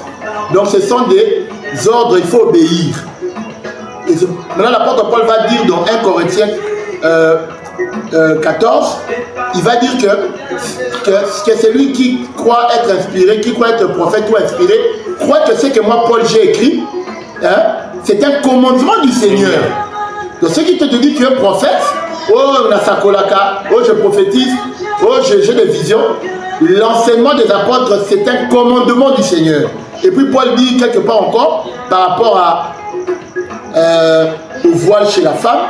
Donc ce sont des ordres, il faut obéir. Et maintenant l'apôtre Paul va dire dans 1 Corinthiens 14, il va dire que celui qui croit être inspiré, qui croit être prophète ou inspiré, croit que ce que moi Paul j'ai écrit, hein, c'est un commandement du Seigneur. Donc ceux qui te disent que tu es prophète, oh Nasakolaka, oh je prophétise, oh j'ai des visions, l'enseignement des apôtres c'est un commandement du Seigneur. Et puis Paul dit quelque part encore par rapport au voile chez la femme,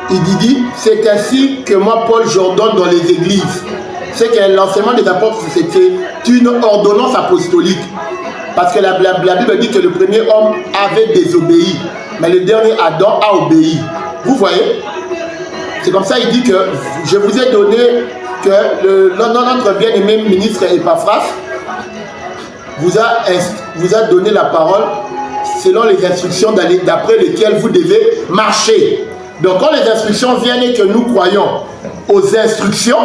il dit c'est ainsi que moi Paul j'ordonne dans les églises. C'est que l'enseignement des apôtres c'était une ordonnance apostolique. Parce que la Bible dit que le premier homme avait désobéi, mais le dernier Adam a obéi. Vous voyez? C'est comme ça il dit que je vous ai donné que notre bien-aimé ministre Epaphras vous a donné la parole selon les instructions d'après lesquelles vous devez marcher. Donc quand les instructions viennent et que nous croyons aux instructions,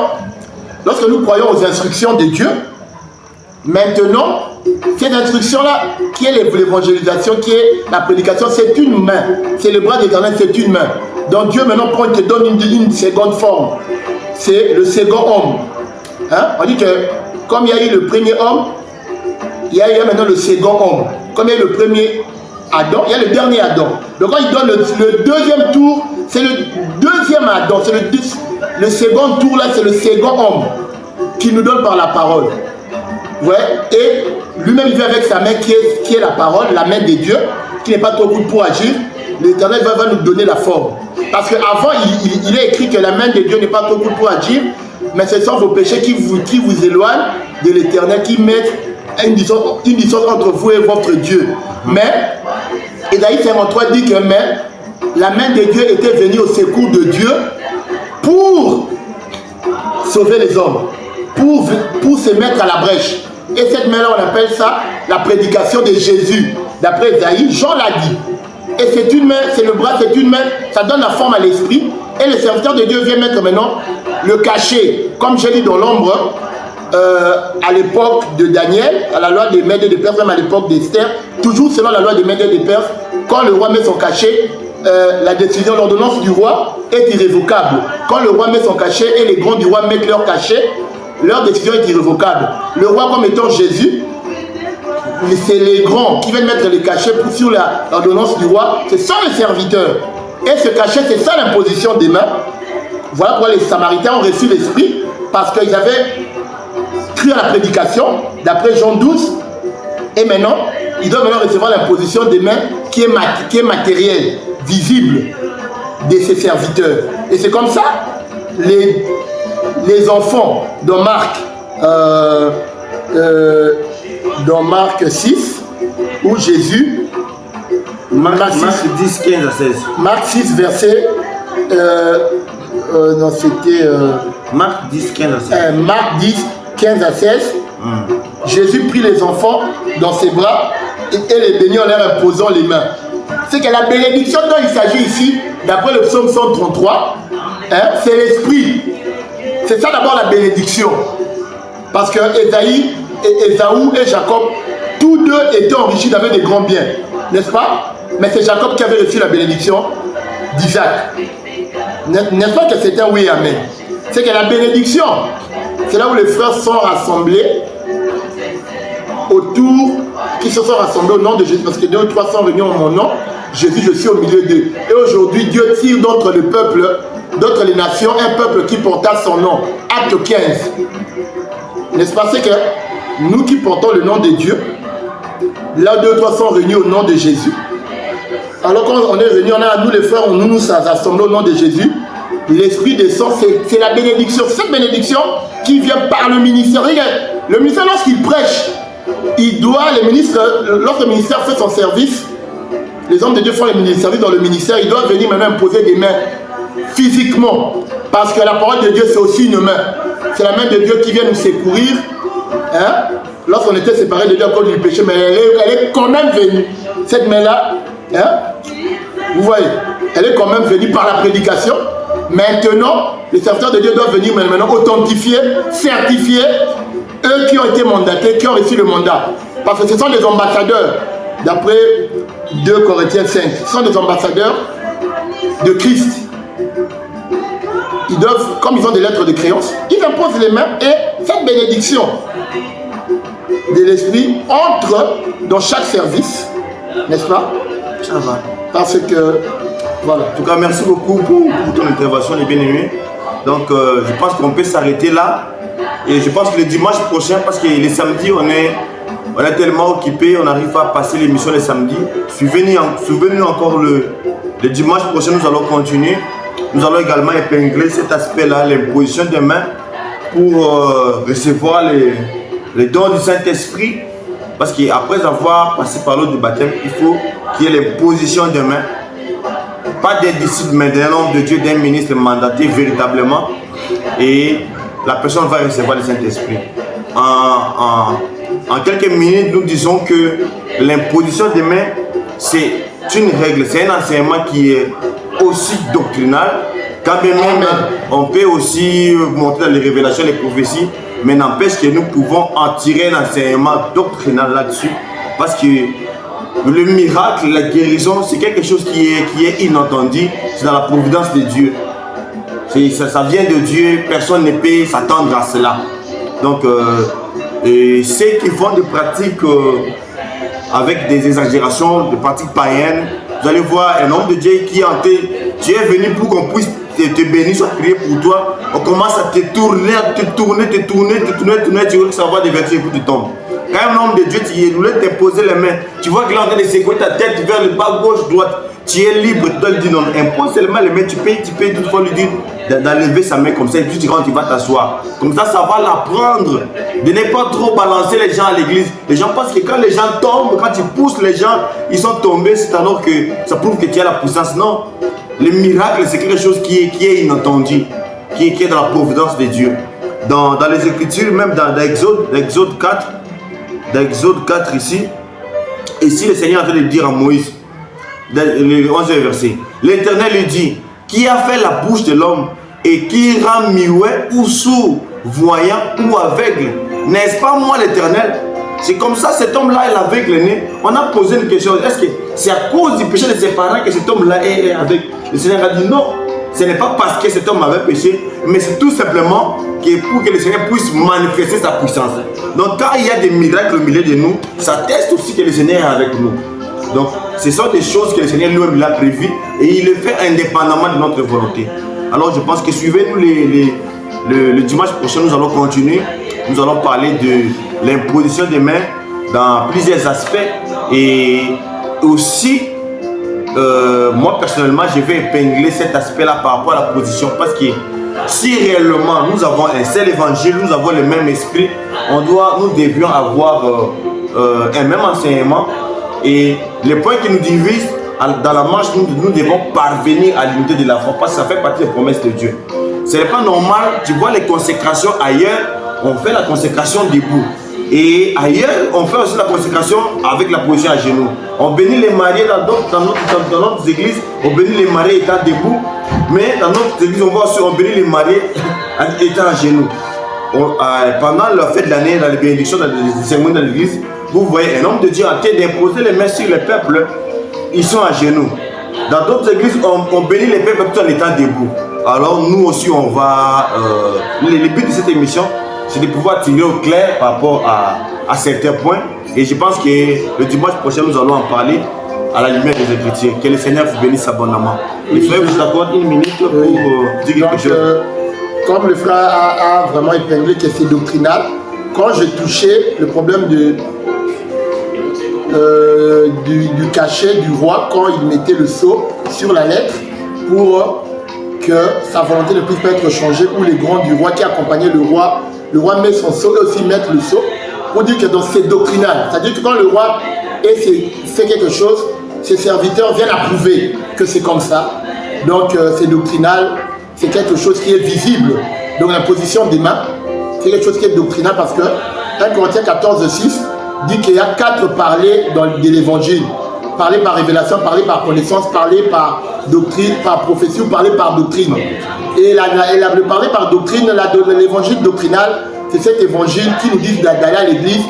lorsque nous croyons aux instructions de Dieu, maintenant, ces instructions-là, qui est l'évangélisation, qui est la prédication, c'est une main. C'est le bras de l'Éternel, c'est une main. Donc Dieu maintenant te donne une seconde forme. C'est le second homme. Hein? On dit que comme il y a eu le premier homme, il y a eu maintenant le second homme. Comme il y a eu le premier Adam, il y a le dernier Adam. Donc quand il donne le deuxième tour, c'est le deuxième Adam. C'est le second tour là, c'est le second homme qui nous donne par la parole. Ouais. Et lui-même il vient avec sa main qui est la parole, la main de Dieu, qui n'est pas trop cool pour agir. L'Éternel va nous donner la forme. Parce qu'avant, il est écrit que la main de Dieu n'est pas trop cool pour agir, mais ce sont vos péchés qui vous éloignent de l'Éternel, qui mettent une distance entre vous et votre Dieu. Mais, Ésaïe 53 dit que la main de Dieu était venue au secours de Dieu pour sauver les hommes, pour se mettre à la brèche. Et cette main-là, on appelle ça la prédication de Jésus. D'après Ésaïe, Jean l'a dit. Et c'est une main, c'est le bras, c'est une main, ça donne la forme à l'esprit. Et le serviteur de Dieu vient mettre maintenant le cachet, comme j'ai dit dans l'ombre, à l'époque de Daniel, à la loi des Mèdes et des Perses, même à l'époque d'Esther, toujours selon la loi des Mèdes et des Perses, quand le roi met son cachet, la décision, l'ordonnance du roi est irrévocable. Quand le roi met son cachet et les grands du roi mettent leur cachet, leur décision est irrévocable. Le roi, comme étant Jésus, c'est les grands qui viennent mettre les cachets sur l'ordonnance du roi, c'est ça les serviteurs. Et ce cachet, c'est ça l'imposition des mains. Voilà pourquoi les Samaritains ont reçu l'esprit, parce qu'ils avaient cru à la prédication, d'après Jean 12, et maintenant, ils doivent maintenant recevoir l'imposition des mains qui est matérielle, visible de ces serviteurs. Et c'est comme ça, les enfants dans Marc 6, où Jésus, Marc 10, 15 à 16. Marc 6, verset, non c'était... Marc 10, 15 à 16. Marc 10, 15 à 16. Jésus prit les enfants dans ses bras et les bénit en leur imposant les mains. C'est que la bénédiction dont il s'agit ici, d'après le psaume 133, hein, c'est l'esprit. C'est ça d'abord la bénédiction. Parce que Ésaïe, Ésaü et Jacob, tous deux étaient enrichis d'avec des grands biens, n'est-ce pas? Mais c'est Jacob qui avait reçu la bénédiction d'Isaac. N'est-ce pas que c'est un oui, amen? C'est que la bénédiction, c'est là où les frères sont rassemblés autour, qui se sont rassemblés au nom de Jésus, parce que 2 ou 3 sont venus en mon nom, Jésus, je suis au milieu d'eux. Et aujourd'hui, Dieu tire d'entre les peuples, d'entre les nations, un peuple qui porta son nom. Acte 15. N'est-ce pas? C'est que nous qui portons le nom de Dieu, là 2 ou 3 sont réunis au nom de Jésus. Alors quand on est réunis, on a nous les frères, nous nous assemblons au nom de Jésus. L'esprit descend, c'est la bénédiction. Cette bénédiction qui vient par le ministère. Le ministère, lorsqu'il prêche, il doit, lorsque le ministère fait son service, les hommes de Dieu font le service dans le ministère, ils doivent venir maintenant imposer des mains physiquement. Parce que la parole de Dieu, c'est aussi une main. c'est la main de Dieu qui vient nous secourir. Hein? Lorsqu'on était séparés de Dieu à cause du péché, mais elle est quand même venue. Cette main-là, hein? Vous voyez, elle est quand même venue par la prédication. Maintenant, les serviteurs de Dieu doivent venir maintenant authentifier, certifier eux qui ont été mandatés, qui ont reçu le mandat. Parce que ce sont des ambassadeurs, d'après 2 Corinthiens 5, ce sont des ambassadeurs de Christ. Ils doivent, comme ils ont des lettres de créance, ils imposent les mains et cette bénédiction de l'esprit entre dans chaque service, n'est-ce pas? Ça va. Parce que, voilà. En tout cas, merci beaucoup pour ton intervention, les bien-aimés. Donc, je pense qu'on peut s'arrêter là. Et je pense que le dimanche prochain, parce que les samedis, on est tellement occupés, on n'arrive pas à passer l'émission les samedis. Suivez-nous encore le dimanche prochain, nous allons continuer. Nous allons également épingler cet aspect-là, l'imposition des mains, pour recevoir les dons du Saint-Esprit. Parce qu'après avoir passé par l'eau du baptême, il faut qu'il y ait l'imposition des mains. Pas des disciples, mais d'un homme de Dieu, d'un ministre mandaté véritablement. Et la personne va recevoir le Saint-Esprit. En quelques minutes, nous disons que l'imposition des mains, c'est une règle, c'est un enseignement qui est aussi doctrinal. Quand même, on peut aussi montrer dans les révélations, les prophéties, mais n'empêche que nous pouvons en tirer un enseignement doctrinal là-dessus. Parce que le miracle, la guérison, c'est quelque chose qui est inattendu. C'est dans la providence de Dieu. Ça vient de Dieu, personne ne peut s'attendre à cela. Donc, ceux qui font des pratiques avec des exagérations, des pratiques païennes, vous allez voir un homme de Dieu qui en tu es venu pour qu'on puisse te bénir, soit prier pour toi. On commence à te tourner, tu veux savoir des vertus et puis tu tombes. Quand un homme de Dieu, tu voulais te poser les mains, tu vois qu'il est en train de secouer ta tête vers le bas, gauche, droite. Tu es libre, tu dois lui dire non, impose seulement les mains, tu payes, toutefois lui dire d'enlever sa main comme ça, et puis tu rentres, tu vas t'asseoir. Comme ça va l'apprendre de ne pas trop balancer les gens à l'église. Les gens pensent que quand les gens tombent, quand tu pousses les gens, ils sont tombés, c'est alors que ça prouve que tu as la puissance. Non, le miracle, c'est quelque chose qui est inattendu, qui est dans la providence de Dieu. Dans les Écritures, même dans Exode 4 ici, le Seigneur est en train de dire à Moïse, le 11e verset, l'Éternel lui dit, qui a fait la bouche de l'homme et qui rend muet ou sourd, voyant ou aveugle? N'est-ce pas moi l'Éternel? C'est comme ça, cet homme-là est aveugle né. On a posé une question, est-ce que c'est à cause du péché de ses parents que cet homme-là est aveugle? Le Seigneur a dit non, ce n'est pas parce que cet homme avait péché, mais c'est tout simplement pour que le Seigneur puisse manifester sa puissance. Donc quand il y a des miracles au milieu de nous, ça atteste aussi que le Seigneur est avec nous. Donc, ce sont des choses que le Seigneur lui-même l'a prévues et il le fait indépendamment de notre volonté. Alors, je pense que suivez-nous le dimanche prochain, nous allons continuer. Nous allons parler de l'imposition des mains dans plusieurs aspects. Et aussi, moi personnellement, je vais épingler cet aspect-là par rapport à la position. Parce que si réellement nous avons un seul évangile, nous avons le même esprit, nous devions avoir un même enseignement. Et les points qui nous divisent dans la marche, nous devons parvenir à l'unité de la foi parce que ça fait partie des promesses de Dieu. Ce n'est pas normal, tu vois les consécrations ailleurs, on fait la consécration debout. Et ailleurs, on fait aussi la consécration avec la position à genoux. On bénit les mariés dans notre église, on bénit les mariés étant debout, mais dans notre église, on bénit les mariés étant à genoux. Pendant la fête de l'année, dans les bénédictions, dans les cérémonies dans l'église, vous voyez un homme de Dieu en train d'imposer les mains sur le peuple, ils sont à genoux. Dans d'autres églises, on bénit les peuples tout en étant debout. Alors nous aussi, on va... le but de cette émission, c'est de pouvoir tirer au clair par rapport à certains points. Et je pense que le dimanche prochain, nous allons en parler à la lumière des Écritures. Que le Seigneur vous bénisse abondamment. Les frères, je vous accorde une minute pour dire quelque chose. Comme le frère a vraiment épinglé que c'est doctrinal, quand j'ai touché le problème du cachet du roi, quand il mettait le sceau sur la lettre pour que sa volonté ne puisse pas être changée, ou les grands du roi qui accompagnaient le roi met son sceau et aussi mettre le sceau, pour dire que c'est doctrinal. C'est-à-dire que quand le roi fait quelque chose, ses serviteurs viennent approuver que c'est comme ça. Donc c'est doctrinal, c'est quelque chose qui est visible Donc l'imposition des mains, c'est quelque chose qui est doctrinal parce que 1 Corinthiens 14:6 dit qu'il y a 4 parlers de l'évangile. Parler par révélation, parler par connaissance, parler par doctrine, par prophétie ou parler par doctrine. Et le parler par doctrine, l'évangile doctrinal, c'est cet évangile qui nous dit d'aller à l'église,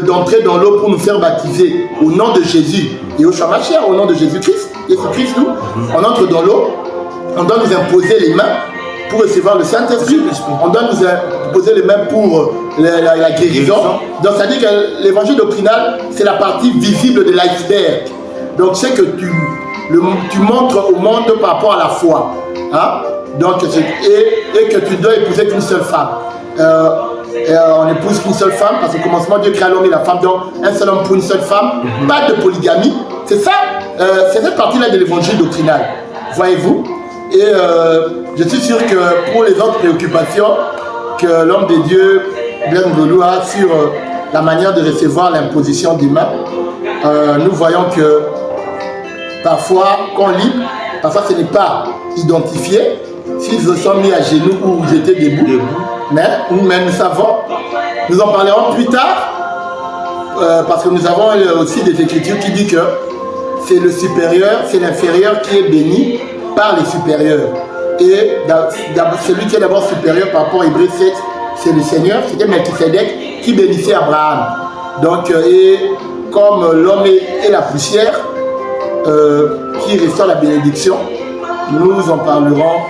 d'entrer dans l'eau pour nous faire baptiser au nom de Jésus. Et au Shamashia, au nom de Jésus-Christ, Jésus-Christ, nous, on entre dans l'eau, on doit nous imposer les mains pour recevoir le Saint-Esprit, on doit nous imposer les mains pour la guérison. Donc ça dit que l'évangile doctrinal, c'est la partie visible de l'iceberg. Donc c'est que tu montres au monde par rapport à la foi. Hein? Donc, et que tu dois épouser qu'une seule femme. On n'épouse qu'une seule femme parce qu'au commencement Dieu crée l'homme et la femme, donc un seul homme pour une seule femme, pas de polygamie. C'est ça, c'est cette partie-là de l'évangile doctrinal, voyez-vous. Et je suis sûr que pour les autres préoccupations que l'homme de Dieu, Blaise Ngolou, a sur la manière de recevoir l'imposition des mains, nous voyons que parfois, quand on lit, parfois ce n'est pas identifié s'ils se sont mis à genoux ou ils étaient debout. Mais nous savons, nous en parlerons plus tard, parce que nous avons aussi des écritures qui disent que c'est le supérieur, c'est l'inférieur qui est béni par les supérieurs. Et celui qui est d'abord supérieur par rapport à Hébreux 7, c'est le Seigneur, c'était Melchisedec qui bénissait Abraham. Donc, et comme l'homme est la poussière, qui restaure la bénédiction, nous en parlerons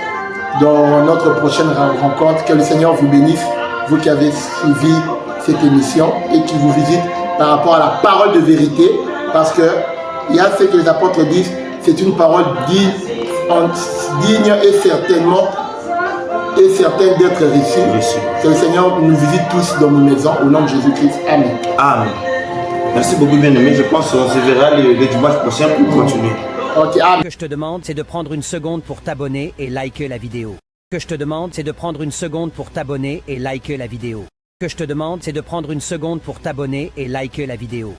dans notre prochaine rencontre. Que le Seigneur vous bénisse, vous qui avez suivi cette émission et qui vous visite par rapport à la parole de vérité, parce que il y a ce que les apôtres disent, c'est une parole digne et certaine d'être reçue. Que le Seigneur nous visite tous dans nos maisons, au nom de Jésus-Christ. Amen. Amen. Merci beaucoup, bien-aimé. Je pense qu'on se verra le dimanche prochain pour continuer. Okay, Ce que je te demande, c'est de prendre une seconde pour t'abonner et liker la vidéo. Ce que je te demande, c'est de prendre une seconde pour t'abonner et liker la vidéo. Ce que je te demande, c'est de prendre une seconde pour t'abonner et liker la vidéo.